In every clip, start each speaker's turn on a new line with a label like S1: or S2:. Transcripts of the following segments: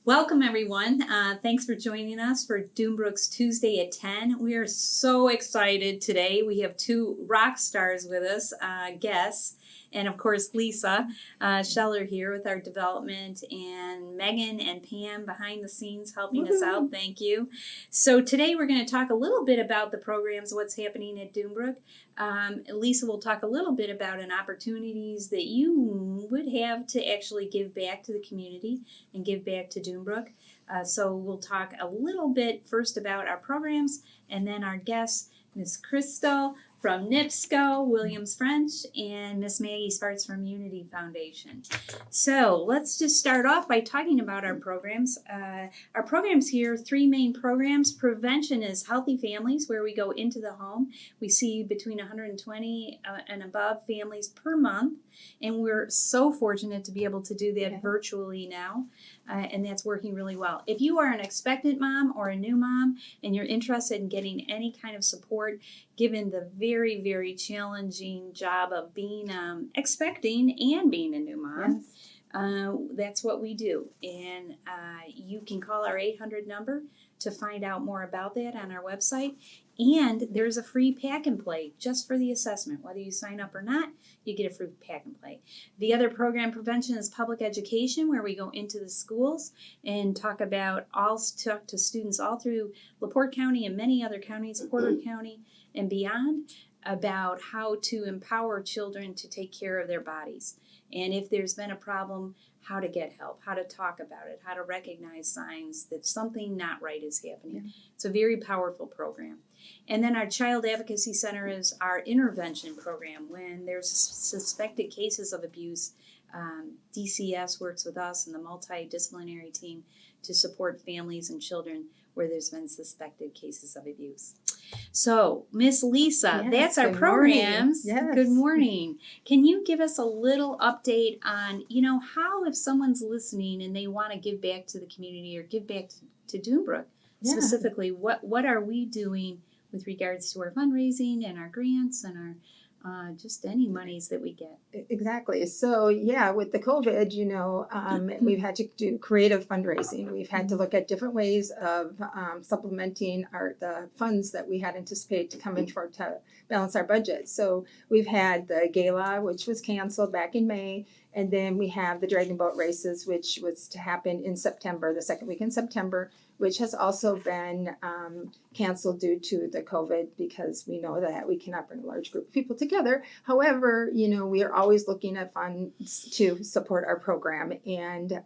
S1: Welcome, everyone. Thanks for joining us for Doombrook's Tuesday at 10. We are so excited today. We have two rock stars with us, guests, and of course, Lisa Scheller here with our development, and Megan and Pam behind the scenes helping us out. Thank you. So today we're going to talk a little bit about the programs, what's happening at Doombrook. Lisa will talk a little bit about an opportunities that you would have to actually give back to the community and give back to Doombrook. So we'll talk a little bit first about our programs, and then our guests, Miss Crystal from NIPSCO, Williams French, and Miss Maggi Spartz from Unity Foundation. So let's just start off by talking about our programs. Our programs here, three main programs. Prevention is Healthy Families, where we go into the home. We see between 120 and above families per month, and we're so fortunate to be able to do that virtually now, and that's working really well. If you are an expectant mom or a new mom and you're interested in getting any kind of support, given the very, very challenging job of being expecting and being a new mom, that's what we do. And you can call our 800 number to find out more about that on our website. And there's a free pack and play just for the assessment. Whether you sign up or not, you get a free pack and play. The other program, Prevention, is Public Education, where we go into the schools and talk to students all through LaPorte County and many other counties, Porter County and beyond, about how to empower children to take care of their bodies. And if there's been a problem, how to get help, how to talk about it, how to recognize signs that something not right is happening. Yeah. It's a very powerful program. And then our Child Advocacy Center is our intervention program. When there's suspected cases of abuse, DCS works with us and the multidisciplinary team to support families and children where there's been suspected cases of abuse. So, Miss Lisa, that's our programs.
S2: Yes.
S1: Good morning. Can you give us a little update on, how if someone's listening and they want to give back to the community or give back to Doombrook, specifically, what are we doing with regards to our fundraising and our grants and our just any monies that we get?
S2: Exactly. So, with the COVID, we've had to do creative fundraising. We've had to look at different ways of supplementing the funds that we had anticipated to come in to balance our budget. So we've had the gala, which was canceled back in May. And then we have the Dragon Boat races, which was to happen in September, the second week in September, which has also been canceled due to the COVID, because we know that we cannot bring a large group of people together. However, we are always looking at funds to support our program. And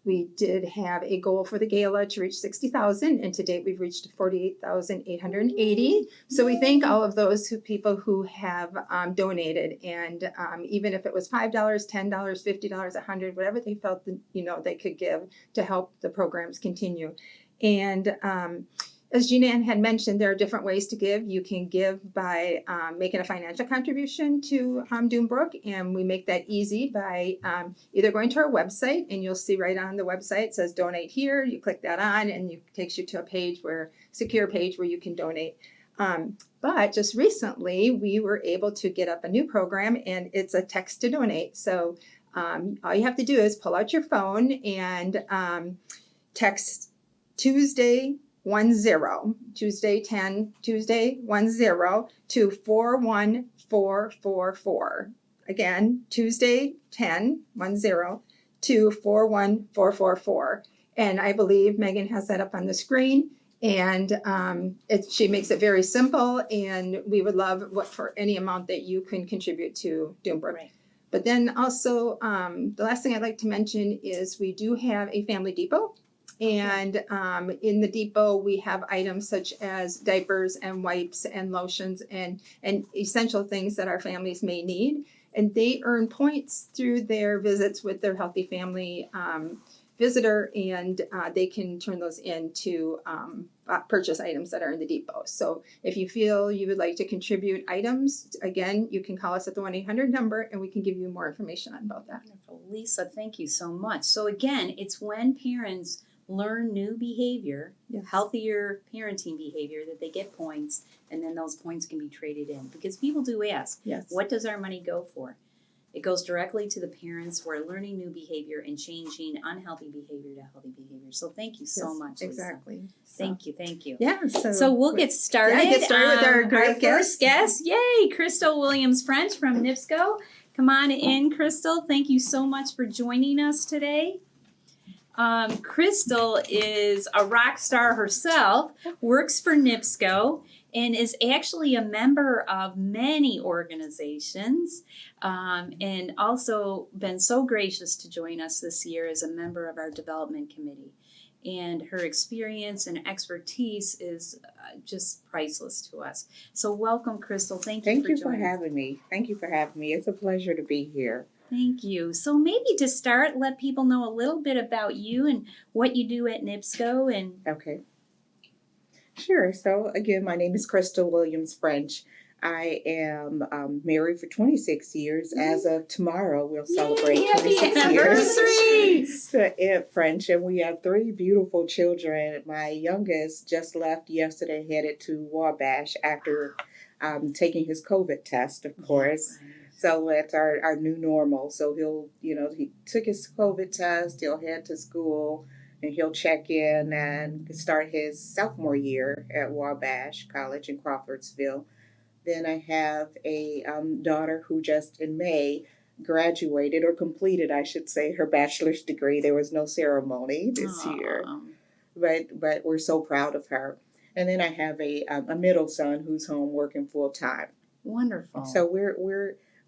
S2: we did have a goal for the gala to reach 60,000, and to date we've reached 48,880. So we thank all of those people who have donated, and even if it was $5, $10, $50, $100, whatever they felt that, they could give to help the programs continue. And as Jeanne Ann had mentioned, there are different ways to give. You can give by making a financial contribution to Doombrook, and we make that easy by either going to our website, and you'll see right on the website it says donate here. You click that on, and it takes you to a secure page where you can donate. But just recently, we were able to get up a new program, and it's a text to donate. So all you have to do is pull out your phone and text Tuesday 10 to 41444. Again, Tuesday 10 to 41444. And I believe Megan has that up on the screen. And she makes it very simple, and we would love for any amount that you can contribute to Doombrook.
S1: Right.
S2: But then also, the last thing I'd like to mention is we do have a family depot. And in the depot, we have items such as diapers and wipes and lotions and essential things that our families may need. And they earn points through their visits with their Healthy Family visitor, and they can turn those into purchase items that are in the depot. So if you feel you would like to contribute items, again, you can call us at the 1-800 number, and we can give you more information about that.
S1: Wonderful. Lisa, thank you so much. So again, it's when parents learn new behavior, healthier parenting behavior, that they get points, and then those points can be traded in. Because people do ask, what does our money go for? It goes directly to the parents who are learning new behavior and changing unhealthy behavior to healthy behavior. So thank you so
S2: Yes,
S1: much, Lisa.
S2: exactly.
S1: Thank you.
S2: Yeah.
S1: So we'll get started.
S2: Yeah, get started with our great
S1: first guest. Yay, Crystal Williams-French from NIPSCO. Come on in, Crystal. Thank you so much for joining us today. Crystal is a rock star herself, works for NIPSCO, and is actually a member of many organizations, and also been so gracious to join us this year as a member of our development committee. And her experience and expertise is just priceless to us. So welcome, Crystal. Thank you for joining us.
S3: Thank you for having me. Thank you for having me. It's a pleasure to be here.
S1: Thank you. So maybe to start, let people know a little bit about you and what you do at NIPSCO. And
S3: Okay. Sure. So again, my name is Crystal Williams-French. I am married for 26 years. As of tomorrow, we'll celebrate
S1: Yay,
S3: 26
S1: happy
S3: years
S1: anniversary!
S3: to Aunt French, and we have 3 beautiful children. My youngest just left yesterday, headed to Wabash after taking his COVID test, of course. So that's our new normal. So he took his COVID test, he'll head to school, and he'll check in and start his sophomore year at Wabash College in Crawfordsville. Then I have a daughter who just in May graduated, or completed, I should say, her bachelor's degree. There was no ceremony this year, but we're so proud of her. And then I have a middle son who's home working full time.
S1: Wonderful.
S3: So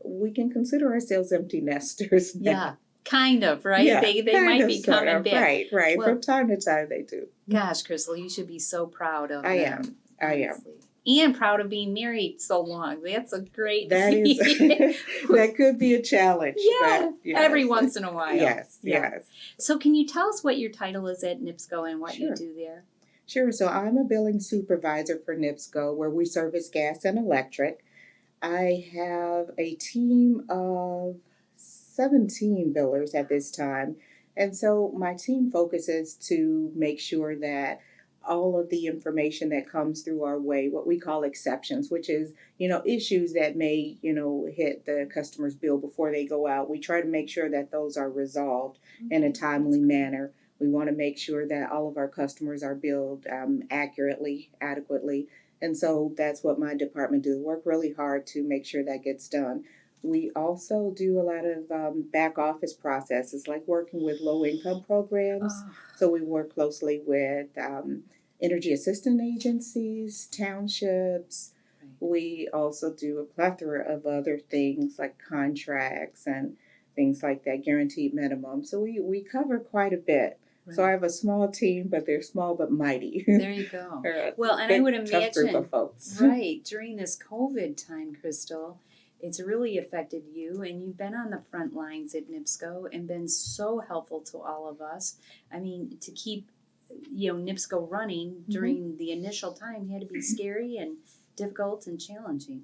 S3: we can consider ourselves empty nesters now.
S1: Yeah, kind of, right?
S3: Yeah,
S1: they
S3: kind
S1: might
S3: of,
S1: be
S3: sort
S1: coming
S3: of.
S1: back.
S3: Right.
S1: Well,
S3: From time to time they do.
S1: Gosh, Crystal, you should be so proud of
S3: I
S1: them.
S3: am.
S1: Honestly. And proud of being married so long. That's a great
S3: That
S1: feat.
S3: is that could be a challenge.
S1: Yeah,
S3: but yes.
S1: every once in a while.
S3: Yes,
S1: Yeah.
S3: yes.
S1: So can you tell us what your title is at NIPSCO and what you
S3: Sure.
S1: do there?
S3: Sure. So I'm a billing supervisor for NIPSCO, where we service gas and electric. I have a team of 17 billers at this time. And so my team focuses to make sure that all of the information that comes through our way, what we call exceptions, which is, issues that may, hit the customer's bill before they go out. We try to make sure that those are resolved in a timely manner. We want to make sure that all of our customers are billed accurately, adequately. And so that's what my department do. Work really hard to make sure that gets done. We also do a lot of back office processes, like working with low-income programs. So we work closely with energy assistance agencies, townships.
S1: Right.
S3: We also do a plethora of other things like contracts and things like that, guaranteed minimum. So we cover quite a bit.
S1: Right.
S3: So I have a small team, but they're small but mighty.
S1: There you go.
S3: They're a
S1: Well, and I would
S3: tough group
S1: imagine,
S3: of folks.
S1: right, during this COVID time, Crystal, it's really affected you, and you've been on the front lines at NIPSCO and been so helpful to all of us. I mean, to keep, NIPSCO running during the initial time had to be scary and difficult and challenging.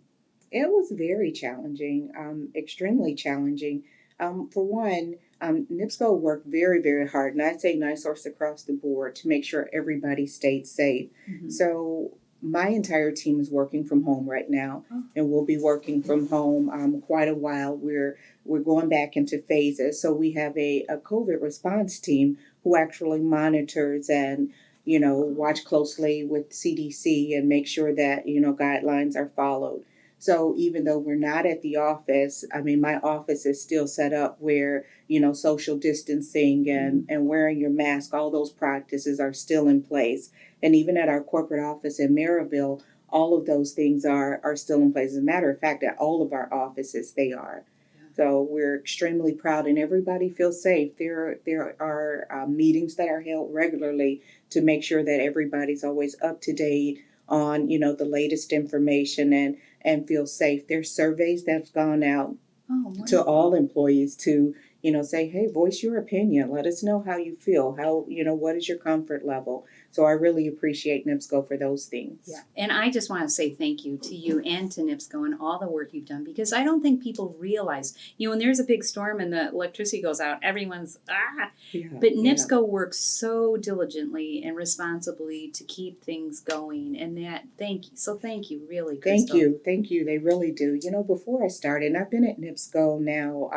S3: It was very challenging, extremely challenging. For one, NIPSCO worked very, very hard, and I'd say NiSource across the board, to make sure everybody stayed safe.
S1: Mm-hmm.
S3: So my entire team is working from home right now, and we'll be working from home quite a while. We're going back into phases. So we have a COVID response team who actually monitors and watch closely with CDC and make sure that guidelines are followed. So even though we're not at the office, my office is still set up where, social distancing and wearing your mask, all those practices are still in place. And even at our corporate office in Maryville, all of those things are still in place. As a matter of fact, at all of our offices, they are. Yeah. So we're extremely proud, and everybody feels safe. There are meetings that are held regularly to make sure that everybody's always up to date on, the latest information and feel safe. There's surveys that's gone out to all employees to, say, hey, voice your opinion. Let us know how you feel. What is your comfort level? So I really appreciate NIPSCO for those things.
S1: Yeah. And I just want to say thank you to you and to NIPSCO and all the work you've done, because I don't think people realize, when there's a big storm and the electricity goes out, everyone's,
S3: Yeah,
S1: but
S3: yeah.
S1: NIPSCO works so diligently and responsibly to keep things going. And thank you. So thank you, really, Crystal.
S3: Thank you. They really do. Before I started, and I've been at NIPSCO now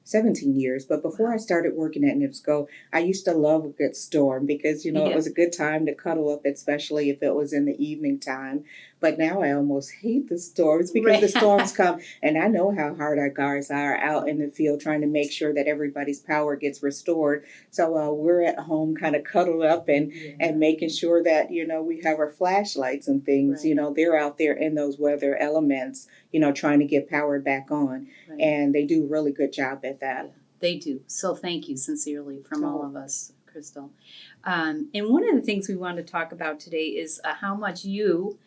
S3: 17 years, but before I started working at NIPSCO, I used to love a good storm because, it was a good time to cuddle up, especially if it was in the evening time. But now I almost hate the storms because the storms come, and I know how hard our guards are out in the field trying to make sure that everybody's power gets restored. So we're at home kind of cuddled up and making sure that, we have our flashlights and things,
S1: Right.
S3: they're out there in those weather elements, trying to get power back on.
S1: Right.
S3: And they do a really good job at that.
S1: They do. So thank you sincerely from all of us, Crystal. And one of the things we want to talk about today is how much you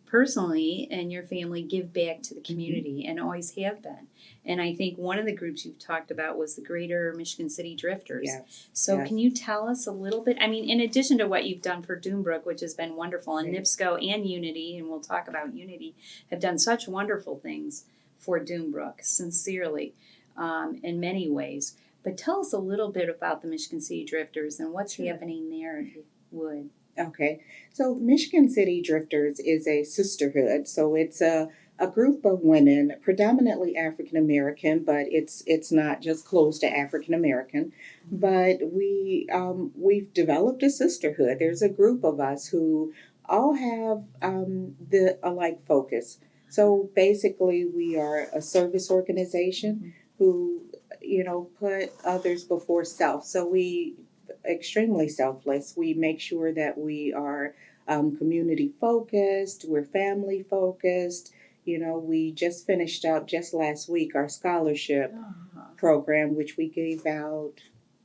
S1: personally and your family give back to the community and always have been. And I think one of the groups you've talked about was the Greater Michigan City Drifters.
S3: Yes.
S1: So
S3: yes.
S1: Can you tell us a little bit? I mean, in addition to what you've done for Doombrook, which has been wonderful, and NIPSCO and Unity, and we'll talk about Unity, have done such wonderful things for Doombrook, sincerely, in many ways. But tell us a little bit about the Michigan City Drifters and what's happening there, if you would.
S3: Okay. So Michigan City Drifters is a sisterhood. So it's a group of women, predominantly African American, but it's not just closed to African American. But we've developed a sisterhood. There's a group of us who all have the alike focus. So basically, we are a service organization who put others before self. So we extremely selfless. We make sure that we are community focused, we're family focused. We just finished up just last week our scholarship program, which we gave out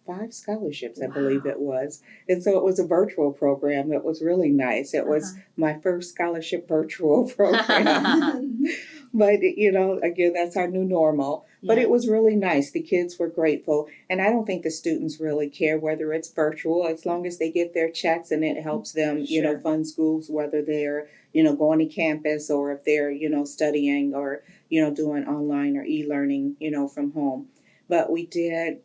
S3: 5 scholarships, I believe it was. And so it was a virtual program. It was really nice. It was my first scholarship virtual program. But, again, that's our new normal. But it was really nice. The kids were grateful. And I don't think the students really care whether it's virtual, as long as they get their checks and it helps them, fund schools, whether they're, going to campus or if they're, studying or, doing online or e-learning, from home. But we did,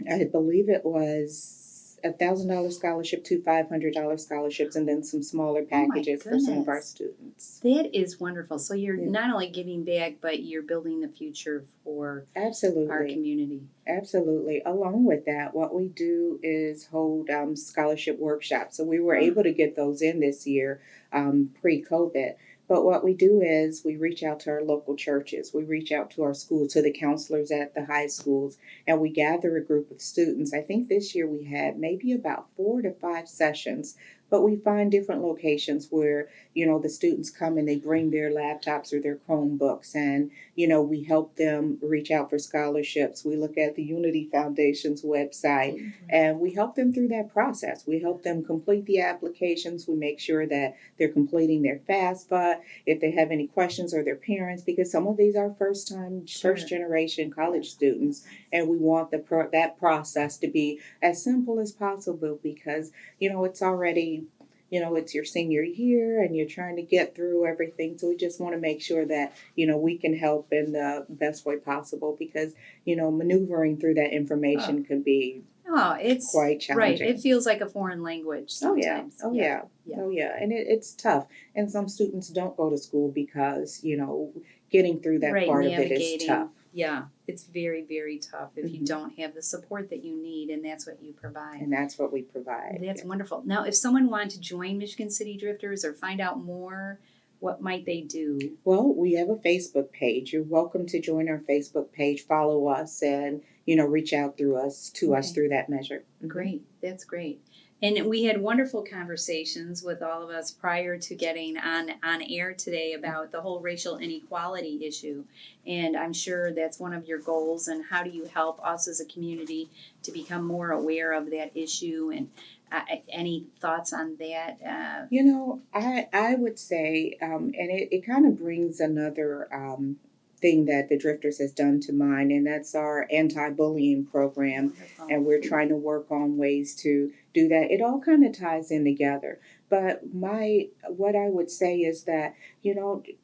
S3: I believe it was $1,000 scholarship, 2 $500 scholarships, and then some smaller packages for some of our students.
S1: That is wonderful. So you're not only giving back, but you're building the future for our community.
S3: Absolutely. Along with that, what we do is hold scholarship workshops. So we were able to get those in this year, pre-COVID. But what we do is we reach out to our local churches. We reach out to our schools, to the counselors at the high schools, and we gather a group of students. I think this year we had maybe about 4 to 5 sessions, but we find different locations where, the students come and they bring their laptops or their Chromebooks, and, we help them reach out for scholarships. We look at the Unity Foundation's website, and we help them through that process. We help them complete the applications. We make sure that they're completing their FAFSA, if they have any questions, or their parents, because some of these are first generation college students, and we want that process to be as simple as possible because, it's already, it's your senior year and you're trying to get through everything. So we just want to make sure that, we can help in the best way possible because, maneuvering through that information could be
S1: it's
S3: quite challenging.
S1: Right. It feels like a foreign language sometimes.
S3: Oh, yeah. And it's tough. And some students don't go to school because, getting through that part of it is tough.
S1: Yeah, it's very, very tough if you don't have the support that you need, and that's what you provide.
S3: And that's what we provide.
S1: That's wonderful. Now, if someone wanted to join Michigan City Drifters or find out more, what might they do?
S3: Well, we have a Facebook page. You're welcome to join our Facebook page, follow us, and, reach out to us through that measure.
S1: Great. That's great. And we had wonderful conversations with all of us prior to getting on air today about the whole racial inequality issue. And I'm sure that's one of your goals. And how do you help us as a community to become more aware of that issue? And any thoughts on that?
S3: I would say, and it kind of brings another thing that the Drifters has done to mine, and that's our anti-bullying program.
S1: Wonderful.
S3: And we're trying to work on ways to do that. It all kind of ties in together. But what I would say is that,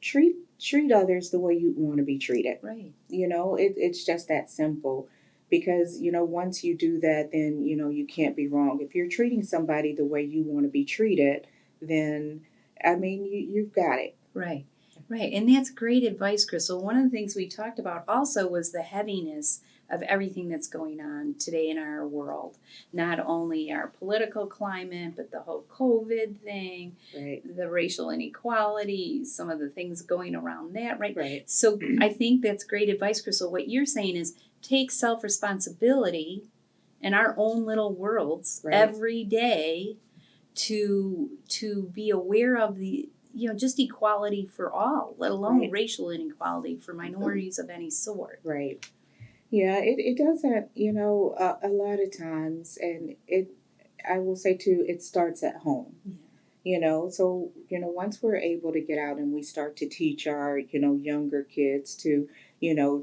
S3: treat others the way you want to be treated.
S1: Right.
S3: It's just that simple. Because, once you do that, then, you can't be wrong. If you're treating somebody the way you want to be treated, then, you've got it.
S1: Right. Right. And that's great advice, Crystal. One of the things we talked about also was the heaviness of everything that's going on today in our world. Not only our political climate, but the whole COVID thing,
S3: Right.
S1: the racial inequality, some of the things going around that, right?
S3: Right.
S1: So I think that's great advice, Crystal. What you're saying is take self-responsibility in our own little worlds
S3: Right.
S1: every day to be aware of the just equality for all, let alone
S3: Right.
S1: racial inequality for minorities of any sort.
S3: Right. Yeah, it doesn't, a lot of times, and I will say too, it starts at home. So, once we're able to get out and we start to teach our, younger kids to,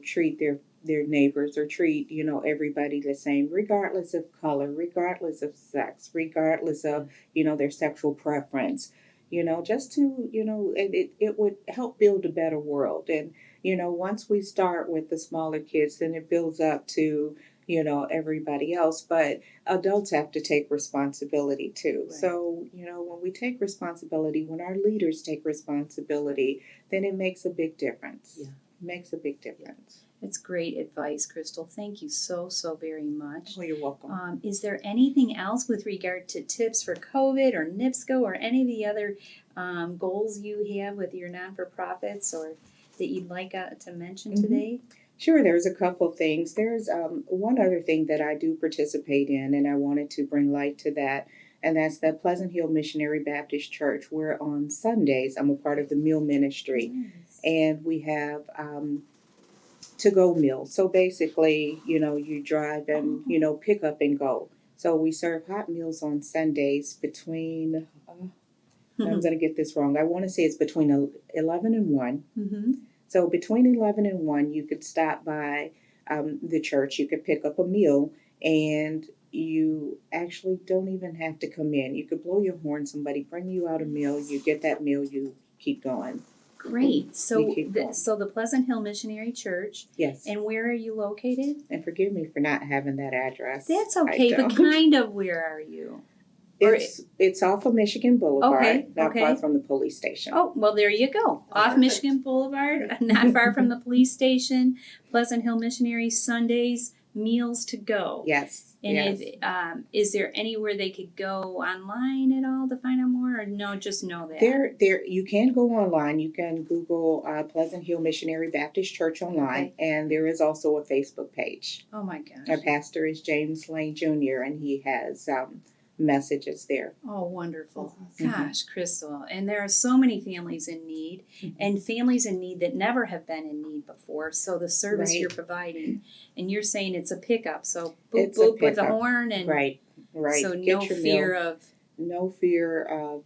S3: treat their neighbors or treat, everybody the same, regardless of color, regardless of sex, regardless of, their sexual preference, just to, it would help build a better world. And, once we start with the smaller kids, then it builds up to, everybody else. But adults have to take responsibility too.
S1: Right.
S3: So, when we take responsibility, when our leaders take responsibility, then it makes a big difference.
S1: Yeah.
S3: It makes a big difference.
S1: It's great advice, Crystal. Thank you so very much.
S3: Oh, you're welcome.
S1: Is there anything else with regard to tips for COVID or NIPSCO or any of the other goals you have with your non-for-profits or that you'd like to mention today?
S3: Sure, there's a couple things. There's one other thing that I do participate in, and I wanted to bring light to that, and that's the Pleasant Hill Missionary Baptist Church, where on Sundays I'm a part of the meal ministry, and we have to-go meals. So basically, you drive and, pick up and go. So we serve hot meals on Sundays between, I'm going to get this wrong, I want to say it's between 11 and 1.
S1: Mm-hmm.
S3: So between 11 and 1, you could stop by the church. You could pick up a meal, and you actually don't even have to come in. You could blow your horn, somebody bring you out a meal, you get that meal, you keep going.
S1: Great. So
S3: We keep going.
S1: so the Pleasant Hill Missionary Church.
S3: Yes.
S1: And where are you located?
S3: And forgive me for not having that address.
S1: That's
S3: I
S1: okay, but
S3: don't.
S1: kind of where are you?
S3: It's off of Michigan Boulevard,
S1: Okay,
S3: not
S1: okay.
S3: far from the police station.
S1: Oh, well, there you go. Off
S3: Perfect.
S1: Michigan Boulevard, not far from the police station. Pleasant Hill Missionary Sundays, meals to go.
S3: Yes.
S1: And
S3: yes.
S1: Is there anywhere they could go online at all to find out more, or no? Just know that
S3: There. You can go online. You can Google Pleasant Hill Missionary Baptist Church online, and there is also a Facebook page.
S1: Oh my gosh!
S3: Our pastor is James Lane Jr., and he has messages there.
S1: Oh, wonderful!
S3: Mhm.
S1: Gosh, Crystal, and there are so many families in need, and families in need that never have been in need before. So the service
S3: Right.
S1: you're providing, and you're saying it's a pickup. So boop
S3: It's a
S1: boop with the
S3: pickup.
S1: horn, and
S3: Right.
S1: so
S3: Get
S1: no
S3: your
S1: fear
S3: meal.
S1: of
S3: No fear of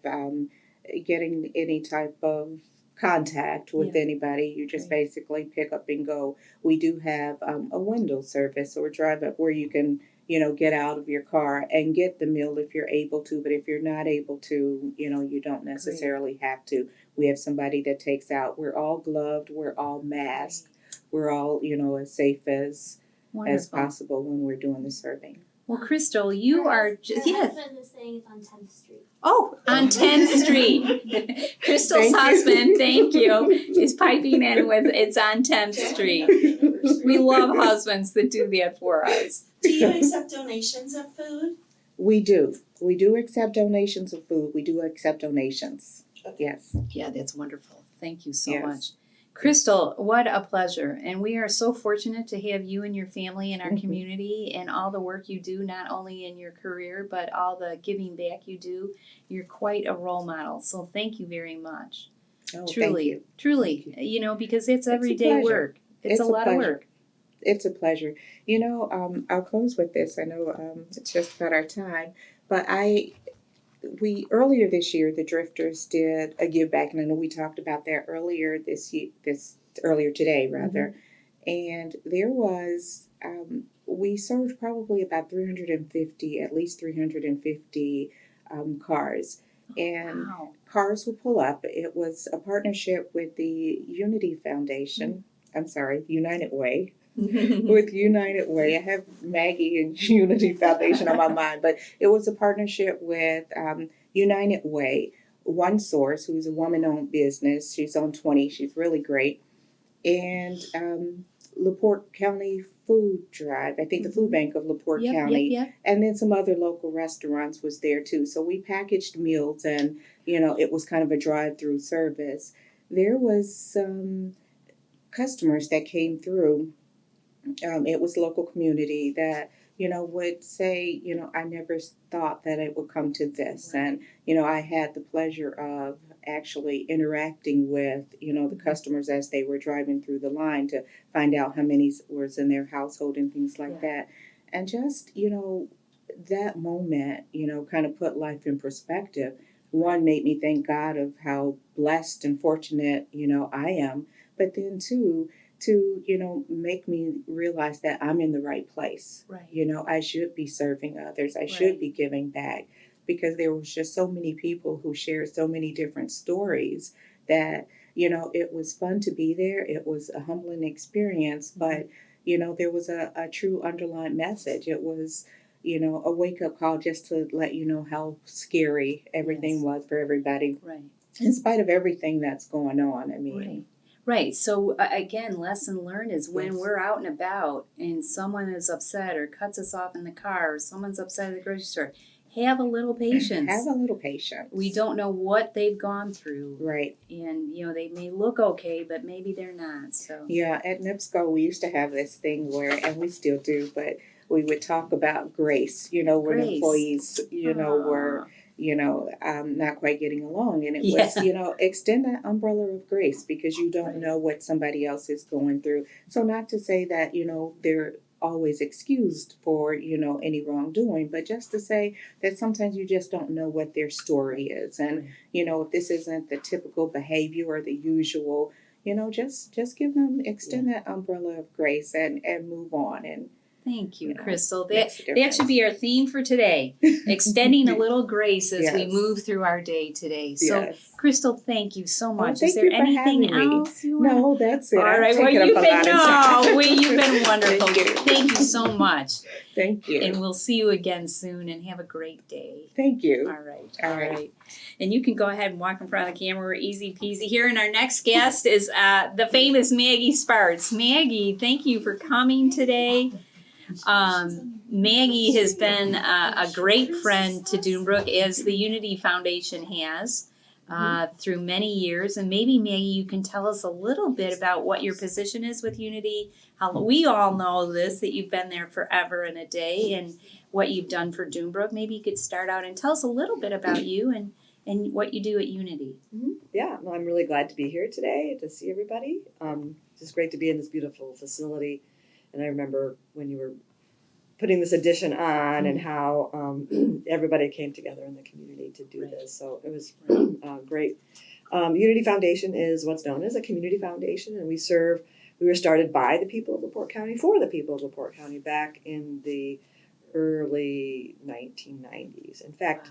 S3: getting any type of contact with anybody. You just
S1: Right.
S3: basically pick up and go. We do have a window service or drive up where you can, get out of your car and get the meal if you're able to. But if you're not able to, you don't necessarily have to. We have somebody that takes out. We're all gloved. We're all masked. We're all, as safe as
S1: wonderful.
S3: possible when we're doing the serving.
S1: Well, Crystal, you are just
S4: My
S1: yes.
S4: husband is saying it's on 10th Street.
S1: Oh, on 10th Street. Crystal's
S3: Thank you.
S1: husband, thank you, is piping in with it's on 10th Street. We love husbands that do that for us.
S5: Do you accept donations of food?
S3: We do. We do accept donations of food. We do accept donations. Yes.
S1: Yeah, that's wonderful. Thank you so
S3: Yes.
S1: much. Crystal, what a pleasure. And we are so fortunate to have you and your family in our
S3: Mhm.
S1: community and all the work you do, not only in your career, but all the giving back you do. You're quite a role model. So thank you very much.
S3: Oh,
S1: Truly,
S3: thank you.
S1: truly,
S3: Thank
S1: because it's
S3: a
S1: everyday
S3: pleasure.
S1: work. It's a lot of
S3: pleasure.
S1: work.
S3: It's a pleasure. I'll close with this. I know it's just about our time, but we earlier this year, the Drifters did a give back, and I know we talked about that earlier earlier today rather. And there was we served probably about 350, at least 350 cars. And
S1: Wow.
S3: cars would pull up. It was a partnership with the Unity Foundation. I'm sorry, United Way. With United Way. I have Maggie and Unity Foundation on my mind, but it was a partnership with United Way, One Source, who's a woman-owned business. She's on 20. She's really great. And LaPorte County Food Drive, I think the food bank of LaPorte County, and then some other local restaurants was there too. So we packaged meals, and it was kind of a drive-through service. There was some customers that came through. It was local community that would say, I never thought that it would come to this. And I had the pleasure of actually interacting with the customers as they were driving through the line to find out how many was in their household and things like that. And just that moment kind of put life in perspective. One, made me thank God of how blessed and fortunate I am, but then two, to make me realize that I'm in the right place.
S1: Right.
S3: I should be serving others. I should be giving back, because there was just so many people who shared so many different stories that it was fun to be there. It was a humbling experience, but there was a true underlying message. It was a wake-up call just to let you know how scary everything was for everybody,
S1: Right.
S3: in spite of everything that's going on. I mean,
S1: Right. So again, lesson learned is when we're out and about and someone is upset or cuts us off in the car, or someone's upset at the grocery store, have a little patience.
S3: Have a little patience.
S1: We don't know what they've gone through.
S3: Right.
S1: And they may look okay, but maybe they're not. So
S3: yeah, at NIPSCO we used to have this thing where, and we still do, but we would talk about grace. When employees, were not quite getting along. And it was, extend that umbrella of grace, because you don't know what somebody else is going through. So not to say that, they're always excused for, any wrongdoing, but just to say that sometimes you just don't know what their story is. And, if this isn't the typical behavior or the usual, just extend that umbrella of grace and move on. And
S1: thank you, Crystal. That should be our theme for today. Extending a little grace as we move through our day today. So, Crystal, thank you so much. Is there anything else you want?
S3: No, that's it.
S1: All right. Well, you've been wonderful. Thank you so much.
S3: Thank you.
S1: And we'll see you again soon. And have a great day.
S3: Thank you.
S1: All right. And you can go ahead and walk in front of the camera. We're easy peasy here. And our next guest is the famous Maggi Spartz. Maggie, thank you for coming today. Maggie has been a great friend to Doombrook, as the Unity Foundation has through many years. And maybe, Maggie, you can tell us a little bit about what your position is with Unity. How we all know this, that you've been there forever and a day, and what you've done for Doombrook. Maybe you could start out and tell us a little bit about you and what you do at Unity.
S4: Yeah, well, I'm really glad to be here today to see everybody. It's just great to be in this beautiful facility. And I remember when you were putting this addition on and how everybody came together in the community to do this. So it was great. Unity Foundation is what's known as a community foundation, and we were started by the people of LaPorte County for the people of LaPorte County back in the early 1990s. In fact,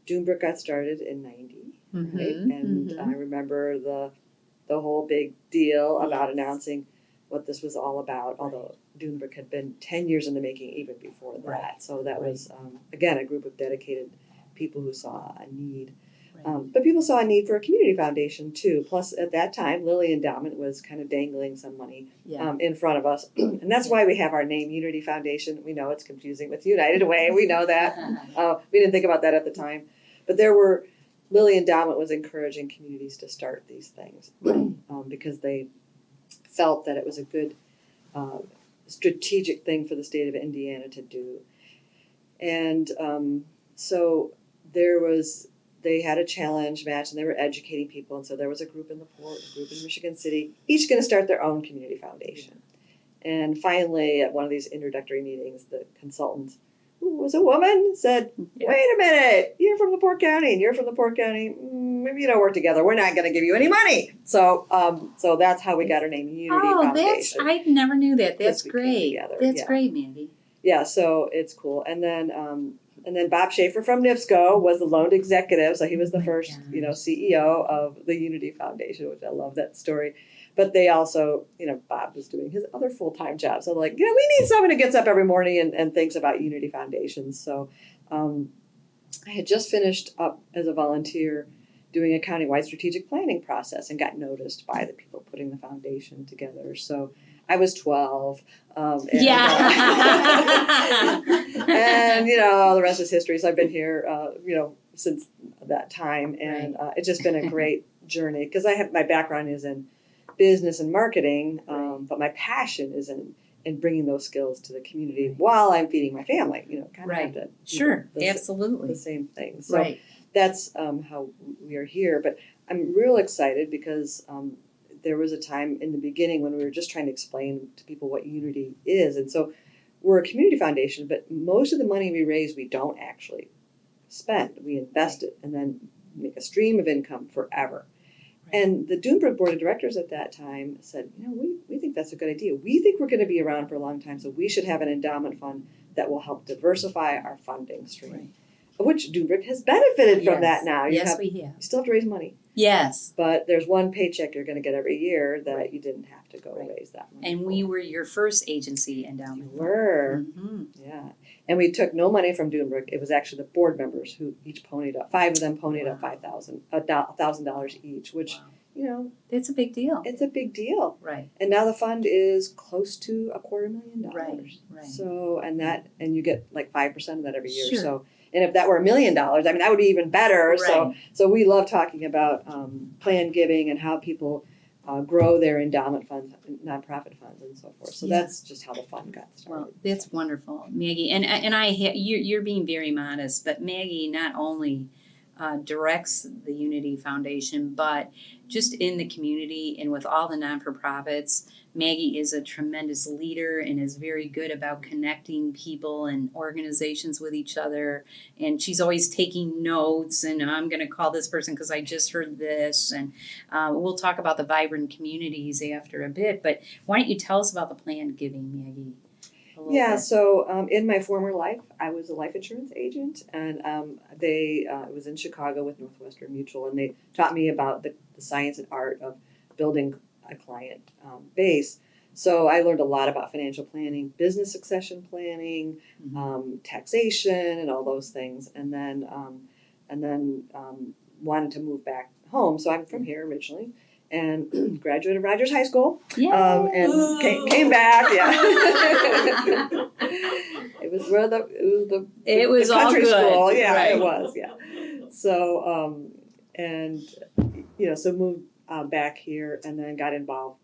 S4: Doombrook got started in 90, right? And I remember the whole big deal about announcing what this was all about, although Doombrook had been 10 years in the making even before that. So that was, again, a group of dedicated people who saw a need. But people saw a need for a community foundation too. Plus, at that time, Lilly Endowment was kind of dangling some money in front of us. And that's why we have our name, Unity Foundation. We know it's confusing with United Way. We know that. We didn't think about that at the time. But Lilly Endowment was encouraging communities to start these things because they felt that it was a good strategic thing for the state of Indiana to do. And so they had a challenge match, and they were educating people. And so there was a group in LaPorte, a group in Michigan City, each going to start their own community foundation. And finally, at one of these introductory meetings, the consultant who was a woman, said,
S1: Yeah.
S4: wait a minute, you're from LaPorte County and you're from LaPorte County. Maybe you don't work together. We're not going to give you any money. So so that's how we got our name, Unity Foundation.
S1: I never knew that. That's
S4: we came
S1: great.
S4: together,
S1: That's
S4: yeah.
S1: great, Maggie.
S4: Yeah, so it's cool. And then Bob Schaefer from NIPSCO was the loaned executive, so he was the first, CEO of the Unity Foundation, which I love that story. But they also, Bob was doing his other full-time job. So like, we need someone who gets up every morning and thinks about Unity Foundations. So I had just finished up as a volunteer doing a countywide strategic planning process and got noticed by the people putting the foundation together. So I was 12. And all the rest is history. So I've been here, since that time. And it's just been a great journey because my background is in business and marketing, but my passion is in bringing those skills to the community while I'm feeding my family. Kind of have to do
S1: Absolutely.
S4: the same thing. So that's how we are here. But I'm real excited because there was a time in the beginning when we were just trying to explain to people what Unity is. And so we're a community foundation, but most of the money we raise, we don't actually spend. We invest it and then make a stream of income forever. And the Dunebrook Board of Directors at that time said, we think that's a good idea. We think we're going to be around for a long time, so we should have an endowment fund that will help diversify our funding stream, of which Dunebrook has benefited from that now.
S1: We have.
S4: You still have to raise money.
S1: Yes.
S4: But there's one paycheck you're going to get every year that you didn't have to go raise that money.
S1: And we were your first agency endowment.
S4: You were.
S1: Mm-hmm.
S4: Yeah. And we took no money from Dunebrook. It was actually the board members who each ponied up. 5 of them ponied up $1,000 each, which,
S1: It's a big deal.
S4: it's a big deal.
S1: Right.
S4: And now the fund is close to $250,000.
S1: Right.
S4: So, and you get like 5% of that every year.
S1: Sure.
S4: So, and if that were $1 million, that would be even better.
S1: Right.
S4: So we love talking about planned giving and how people grow their endowment funds, nonprofit funds, and so forth. So that's just how the fund got started.
S1: Well, that's wonderful, Maggie. And you're being very modest, but Maggie not only directs the Unity Foundation, but just in the community and with all the non-for-profits, Maggie is a tremendous leader and is very good about connecting people and organizations with each other. And she's always taking notes, and I'm going to call this person because I just heard this. And we'll talk about the vibrant communities after a bit. But why don't you tell us about the planned giving, Maggie?
S4: Yeah, so in my former life, I was a life insurance agent, and it was in Chicago with Northwestern Mutual, and they taught me about the science and art of building a client base. So I learned a lot about financial planning, business succession planning, taxation, and all those things, and then wanted to move back home. So I'm from here originally. And graduated Rogers High School, and came back. Yeah, it was the
S1: all
S4: country
S1: good.
S4: school. Yeah,
S1: Right.
S4: it was. Yeah. So so moved back here, and then got involved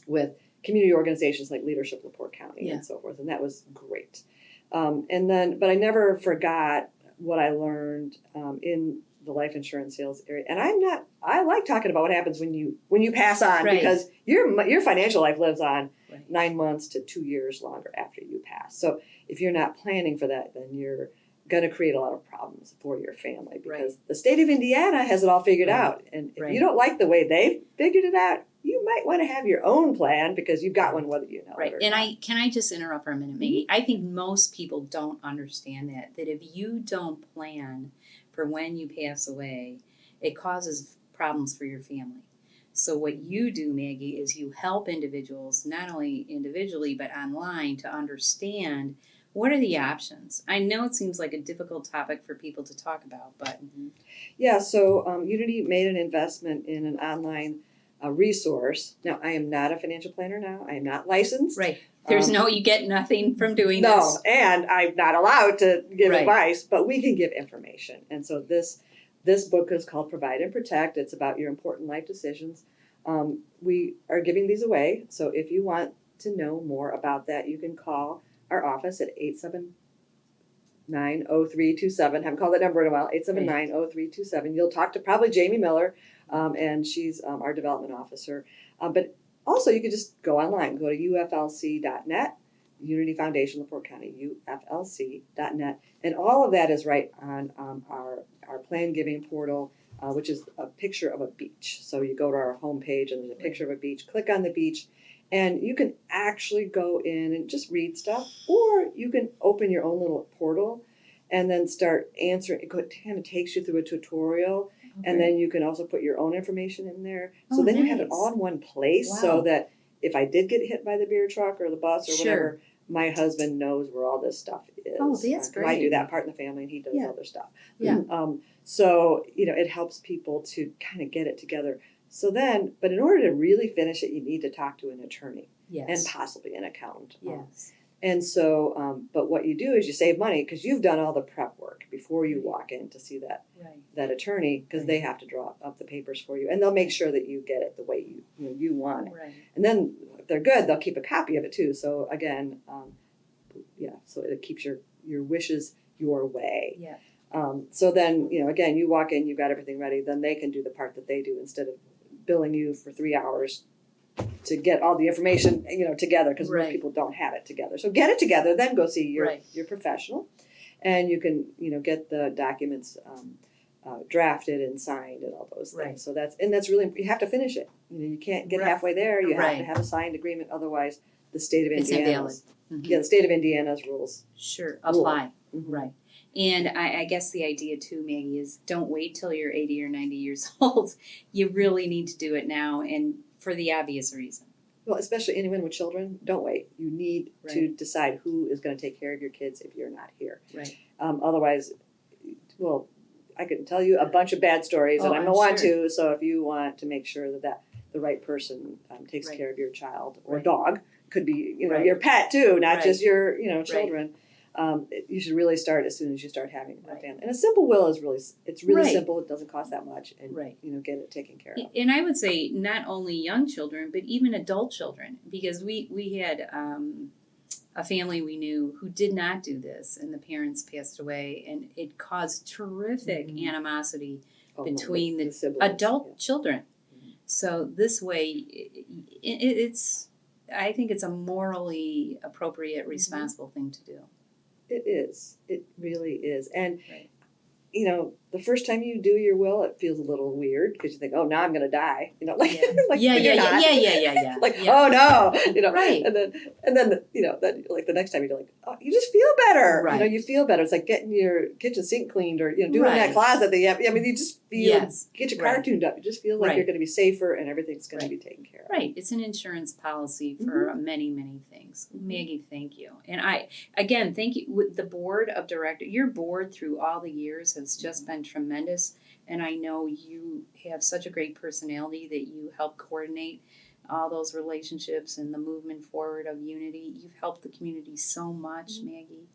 S4: with community organizations like Leadership LaPorte County and so forth, and that was great. But I never forgot what I learned in the life insurance sales area. And I like talking about what happens when you pass on, because your financial life lives on 9 months to 2 years longer after you pass. So if you're not planning for that, then you're going to create a lot of problems for your family, because the state of Indiana has it all figured out. And if you don't like the way they figured it out, you might want to have your own plan, because you've got one whether you know it or not.
S1: Can I just interrupt for a minute, Maggie? I think most people don't understand that if you don't plan for when you pass away, it causes problems for your family. So what you do, Maggie, is you help individuals, not only individually but online, to understand what are the options. I know it seems like a difficult topic for people to talk about, but
S4: yeah. So Unity made an investment in an online resource. Now, I am not a financial planner. Now, I am not licensed.
S1: Right. There's you get nothing from doing
S4: no,
S1: this.
S4: No, and I'm not allowed to give advice, but we can give information. And so this book is called Provide and Protect. It's about your important life decisions. We are giving these away. So if you want to know more about that, you can call our office at 879-0327. Haven't called that number in a while. 879-0327. You'll talk to probably Jamie Miller, and she's our development officer. But also, you could just go online, go to uflc.net, Unity Foundation, LaPorte County, UFLC.net. And all of that is right on our plan giving portal, which is a picture of a beach. So you go to our homepage and there's a picture of a beach, click on the beach, and you can actually go in and just read stuff, or you can open your own little portal and then start answering. It kind of takes you through a tutorial, and then you can also put your own information in there. So then you have it all in one place, so that if I did get hit by the beer truck or the bus or whatever, my husband knows where all this stuff is.
S1: Oh, that's great.
S4: I do that part in the family, and he does other stuff.
S1: Yeah.
S4: So, it helps people to kind of get it together. So then, but in order to really finish it, you need to talk to an attorney and possibly an accountant.
S1: Yes.
S4: And so, but what you do is you save money because you've done all the prep work before you walk in to see that attorney, because they have to draw up the papers for you, and they'll make sure that you get it the way you want it.
S1: Right.
S4: And then if they're good, they'll keep a copy of it too. So again, so it keeps your wishes your way.
S1: Yeah.
S4: So then, again, you walk in, you've got everything ready, then they can do the part that they do instead of billing you for 3 hours to get all the information, together, because most people don't have it together. So get it together, then go see your professional, and you can, get the documents drafted and signed and all those things.
S1: Right.
S4: So that's really, you have to finish it. You can't get halfway there. You have to
S1: Right.
S4: have a signed agreement, otherwise the state of
S1: It's
S4: Indiana's,
S1: invalid.
S4: the state of Indiana's rules.
S1: Sure, apply.
S4: Mm-hmm.
S1: Right. And I guess the idea too, Maggie, is don't wait till you're 80 or 90 years old. You really need to do it now, and for the obvious reason.
S4: Well, especially anyone with children, don't wait. You need to decide who is going to take care of your kids if you're not here.
S1: Right.
S4: Otherwise, well, I could tell you a bunch of bad stories, and I don't want to. So if you want to make sure that the right person takes care of your child or dog, could be your pet too, not just your children. You should really start as soon as you start having a family. And a simple will is really simple. It doesn't cost that much, and get it taken care of.
S1: And I would say not only young children, but even adult children, because we had a family we knew who did not do this, and the parents passed away, and it caused terrific animosity between the
S4: siblings,
S1: adult children. So this way, I think it's a morally appropriate, responsible thing to do.
S4: It is. It really is. And, the first time you do your will, it feels a little weird because you think, oh, now I'm going to die.
S1: Yeah.
S4: But you're not.
S1: Yeah.
S4: Oh no,
S1: Right.
S4: And then then like the next time you're like, oh, you just feel better.
S1: Right.
S4: You feel better. It's like getting your kitchen sink cleaned or doing that closet that you have. I mean, you just feel get your car tuned up. You just feel like you're going to be safer and everything's going to be taken care of.
S1: Right. It's an insurance policy for many, many things. Maggie, thank you. And I, again, thank you. With the board of directors, your board through all the years has just been tremendous. And I know you have such a great personality that you help coordinate all those relationships and the movement forward of Unity. You've helped the community so much, Maggie.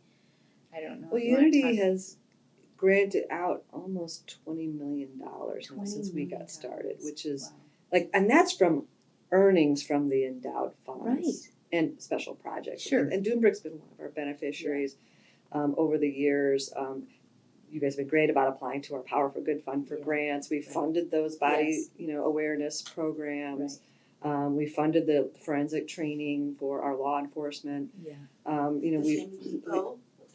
S1: I don't know.
S4: Well, Unity has granted out almost $20 million now since we got started, which is and that's from earnings from the endowed funds and special projects.
S1: Sure.
S4: And Doombrook's been one of our beneficiaries over the years. You guys have been great about applying to our Power for Good Fund for grants. We funded those body, awareness programs. We funded the forensic training for our law enforcement.
S5: The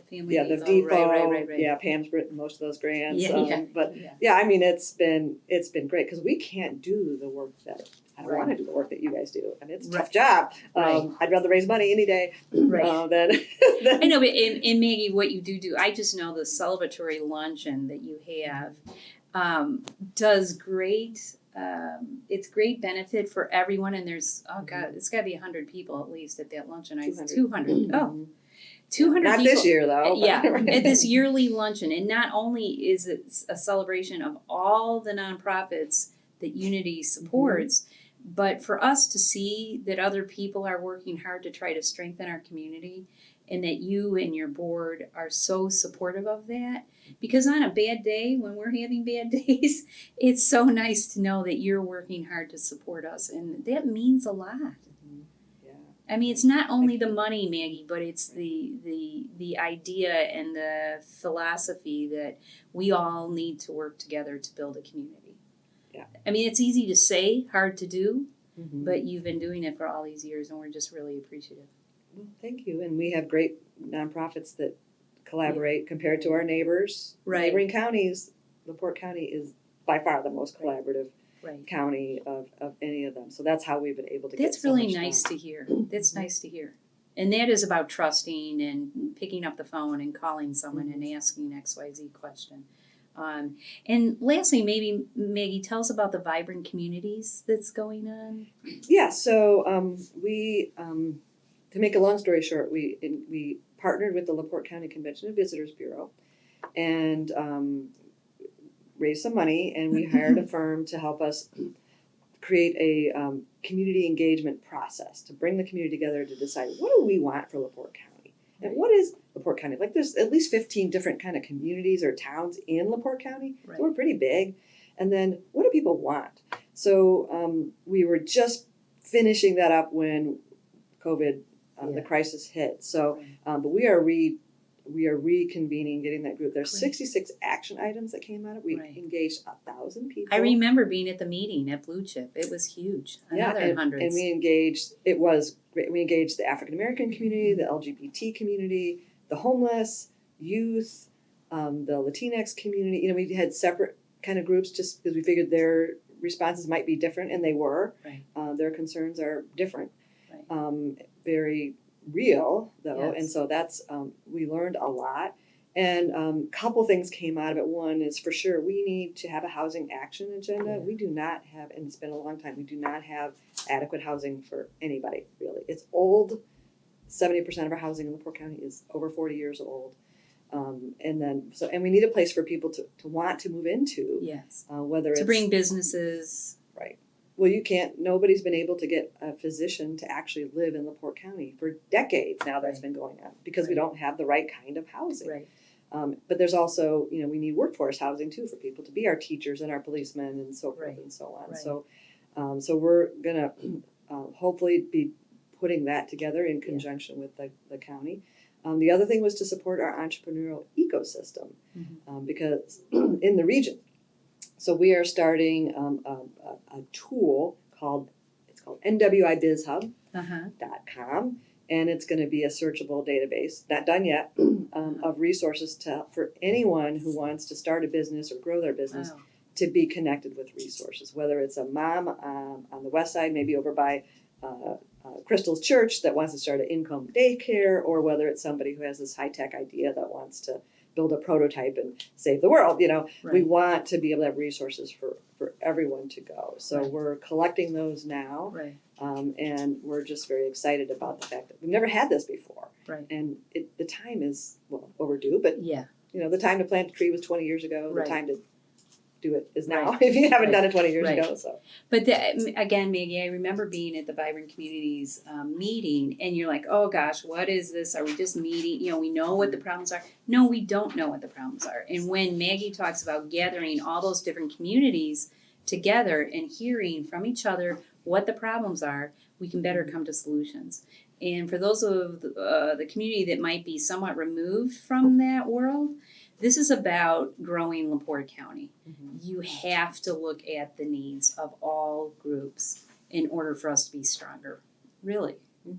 S1: Family
S4: the
S1: Depot.
S4: depot.
S1: Right.
S4: Yeah, Pam's written most of those grants. But
S1: Yeah.
S4: I mean, it's been great because we can't do the work that I don't want to do the work that you guys do. I mean, it's a tough job. I'd rather raise money any day than.
S1: I know, but in Maggie, what you do, I just know the celebratory luncheon that you have does great. It's great benefit for everyone, and there's it's got to be 100 people at least at that luncheon. 200. Oh. 200
S4: Not
S1: people.
S4: This year, though.
S1: Yeah, at this yearly luncheon. And not only is it a celebration of all the nonprofits that Unity supports, but for us to see that other people are working hard to try to strengthen our community, and that you and your board are so supportive of that. Because on a bad day, when we're having bad days, it's so nice to know that you're working hard to support us, and that means a lot. I mean, it's not only the money, Maggie, but it's the idea and the philosophy that we all need to work together to build a community.
S4: Yeah.
S1: I mean, it's easy to say, hard to do, but you've been doing it for all these years, and we're just really appreciative.
S4: Well, thank you. And we have great nonprofits that collaborate compared to our neighbors.
S1: Right.
S4: Neighboring counties, LaPorte County is by far the most collaborative
S1: Right.
S4: county of any of them. So that's how we've been able to get
S1: That's
S4: so
S1: really
S4: much
S1: nice
S4: done.
S1: to hear. That's nice to hear. And that is about trusting and picking up the phone and calling someone and asking XYZ question. And lastly, maybe Maggie, tell us about the vibrant communities that's going on.
S4: Yeah, so we, to make a long story short, we partnered with the LaPorte County Convention and Visitors Bureau and raised some money, and we hired a firm to help us create a community engagement process to bring the community together to decide what do we want for LaPorte County and what is LaPorte County. Like there's at least 15 different kind of communities or towns in LaPorte County,
S1: Right.
S4: so we're pretty big. And then what do people want? So we were just finishing that up when COVID, the crisis hit. So, but we are reconvening, getting that group. There's
S1: Great.
S4: 66 action items that came out of it. We
S1: Right.
S4: engaged 1,000 people.
S1: I remember being at the meeting at Blue Chip. It was huge. Another
S4: and
S1: hundreds.
S4: we engaged. It was great. We engaged the African American community, the LGBT community, the homeless, youth, the Latinx community. You know, we had separate kind of groups just because we figured their responses might be different, and they were.
S1: Right.
S4: Their concerns are different.
S1: Right.
S4: Very real though,
S1: Yes.
S4: and so that's we learned a lot. And couple things came out of it. One is for sure we need to have a housing action agenda.
S1: Yeah.
S4: We do not have, and it's been a long time, we do not have adequate housing for anybody, really. It's old. 70% of our housing in LaPorte County is over 40 years old. And we need a place for people to want to move into,
S1: Yes.
S4: whether
S1: To
S4: it's
S1: bring businesses.
S4: right. Well, you can't, nobody's been able to get a physician to actually live in LaPorte County for decades now. That's been going on because we
S1: Right.
S4: don't have the right kind of housing.
S1: Right.
S4: But there's also, you know, we need workforce housing too for people to be our teachers and our policemen and so forth
S1: Right.
S4: and so on.
S1: Right.
S4: So we're gonna hopefully be putting that together in conjunction with the county. The other thing was to support our entrepreneurial ecosystem because in the region. So we are starting a tool called nwibizhub.com, and it's going to be a searchable database, not done yet, of resources for anyone who wants to start a business or grow their business
S1: Wow.
S4: to be connected with resources, whether it's a mom on the west side, maybe over by Crystal's church that wants to start an income daycare, or whether it's somebody who has this high-tech idea that wants to build a prototype and save the world. You know, we
S1: Right.
S4: want to be able to have resources for everyone to go. So
S1: Right.
S4: we're collecting those now,
S1: Right.
S4: and we're just very excited about the fact that we've never had this before.
S1: Right.
S4: And the time is, well, overdue, but
S1: Yeah.
S4: you know, the time to plant a tree was 20 years ago.
S1: Right.
S4: The time to do it is now,
S1: Right.
S4: if you haven't
S1: Right.
S4: done it 20 years
S1: Right.
S4: ago. So
S1: But again, Maggie, I remember being at the Vibrant Communities meeting, and you're like, oh gosh, what is this? Are we just meeting? You know, we know what the problems are. No, we don't know what the problems are. And when Maggie talks about gathering all those different communities together and hearing from each other what the problems are, we can better come to solutions. And for those of the community that might be somewhat removed from that world, this is about growing LaPorte County. You have to look at the needs of all groups in order for us to be stronger, really.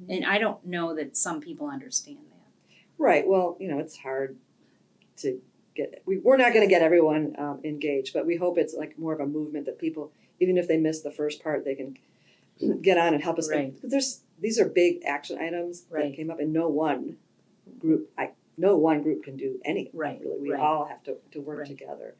S1: And I don't know that some people understand that.
S4: right. Well, you know, it's hard to get. We're not going to get everyone engaged, but we hope it's like more of a movement that people, even if they miss the first part, they can get on and help us.
S1: Right.
S4: Because these are big action items
S1: Right.
S4: that came up, and no one group can do any.
S1: Right,
S4: Really, we
S1: right.
S4: all have to work
S1: Right.
S4: together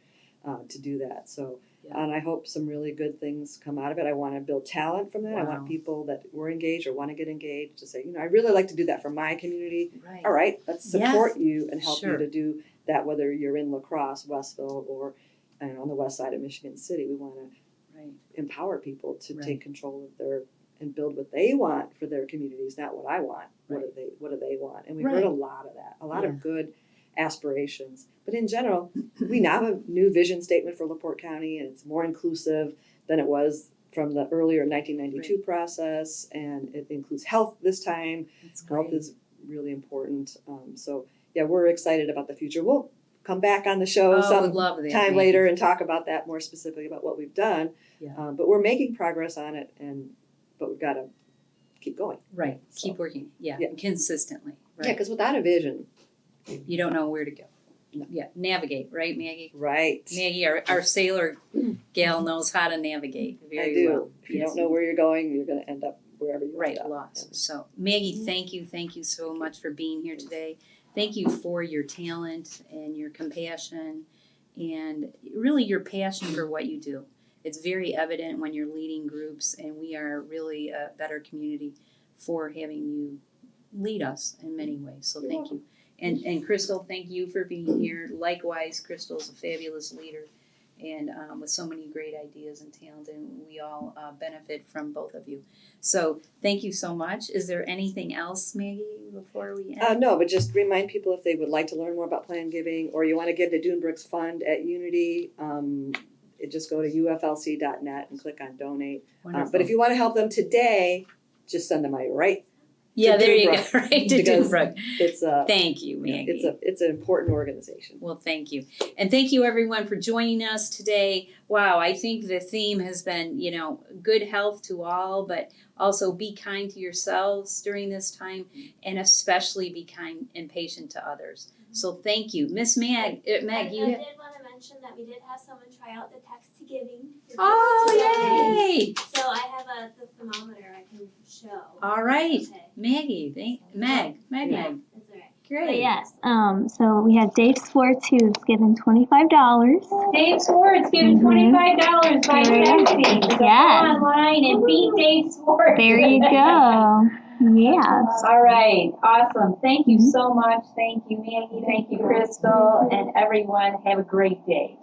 S4: to do that. So,
S1: Yeah.
S4: and I hope some really good things come out of it. I want to build talent from that. I
S1: Wow.
S4: want people that were engaged or want to get engaged to say, you know, I really like to do that for my community.
S1: Right.
S4: All right, let's support you and help
S1: Sure.
S4: you to do that, whether you're in La Crosse, Westville, or on the west side of Michigan City. We want to
S1: Right.
S4: empower people to
S1: Right.
S4: take control of their and build what they want for their communities, not what I want.
S1: Right.
S4: What do they want? And we've
S1: Right.
S4: heard a lot of that, a lot
S1: Yeah.
S4: of good aspirations. But in general, we now have a new vision statement for LaPorte County, and it's more inclusive than it was from the earlier 1992 process, and it includes health this time.
S1: That's
S4: Health
S1: great.
S4: is really important. So yeah, we're excited about the future. We'll come back on the show
S1: would
S4: some
S1: love that,
S4: time
S1: Maggie.
S4: later and talk about that more specifically about what we've done.
S1: Yeah.
S4: But we're making progress on it, but we've got to keep going.
S1: Right.
S4: So,
S1: Keep working. Yeah.
S4: yeah.
S1: Consistently. Right.
S4: Yeah, because without a vision,
S1: You don't know where to go.
S4: No.
S1: Yeah. Navigate, right, Maggie?
S4: right?
S1: Maggie, our sailor gal knows how to navigate very
S4: I do.
S1: well.
S4: If you
S1: Yes.
S4: don't know where you're going, you're going to end up wherever you
S1: Right,
S4: end up.
S1: lost. So, Maggie, thank you so much for being here today. Thank you for your talent and your compassion and really your passion for what you do. It's very evident when you're leading groups, and we are really a better community for having you lead us in many ways. So, thank you. And Crystal, thank you for being here. Likewise, Crystal's a fabulous leader and with so many great ideas and talent, and we all benefit from both of you. So thank you so much. Is there anything else, Maggie, before we end?
S4: No, but just remind people if they would like to learn more about planned giving, or you want to give to Dune Brooks Fund at Unity, just go to uflc.net and click on donate.
S1: Wonderful.
S4: But if you want to help them today, just send them money right.
S1: Yeah,
S4: to
S1: there you go.
S4: Dune
S1: Right to
S4: because
S1: Dunebrook.
S4: It's a
S1: Thank you, Maggie.
S4: it's an important organization.
S1: Well, thank you. And thank you everyone for joining us today. Wow, I think the theme has been, good health to all, but also be kind to yourselves during this time, and especially be kind and patient to others. So thank you. Miss Meg,
S6: I
S1: you
S6: did
S1: have...
S6: want to mention that we did have someone try out the text to giving.
S1: Oh, yay!
S6: So I have the thermometer I can show.
S1: All right.
S6: Okay.
S1: Maggie, Meg.
S6: Yeah, that's all right.
S1: Great.
S6: But yes, so we have Dave Swartz who's given $25.
S1: Dave Swartz giving $25 by texting. So go
S6: Yes.
S1: online and beat Dave Swartz.
S6: There you go. Yes.
S1: All right. Awesome. Thank you so much. Thank you, Maggie. Thank you, Crystal. And everyone, have a great day.